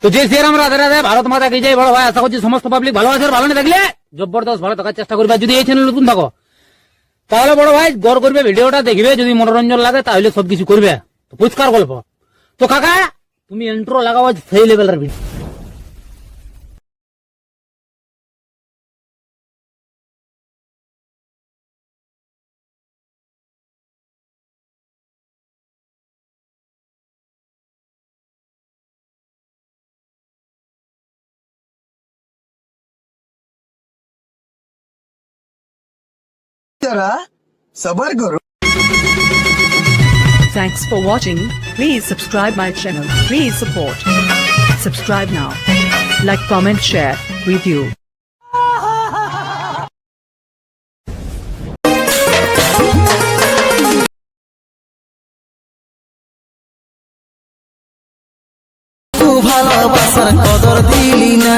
তো যে শ্রীরাম রাধে রাধে, ভারত মাতা কি জয়। বড় ভাই আশা করছি সমস্ত পাবলিক ভালো আছে, ভালো না থাকলে জবরদস্ত ভালো থাকার চেষ্টা করবে। যদি এই চ্যানেল নতুন থাকো তাহলে বড় ভাই গড় করবে, ভিডিওটা দেখবে, যদি মনোরঞ্জন লাগে তাহলে সবকিছু করবে। তো পরিষ্কার গল্প। তো কাকা তুমি ইন্ট্রো লাগাও সেই লেভেলের ভিডিও। जरा सबर करो। Thanks for watching. Please subscribe my channel. Please support. Subscribe now. Like, comment, share, review. ভালোবাসার কদর দিলি না।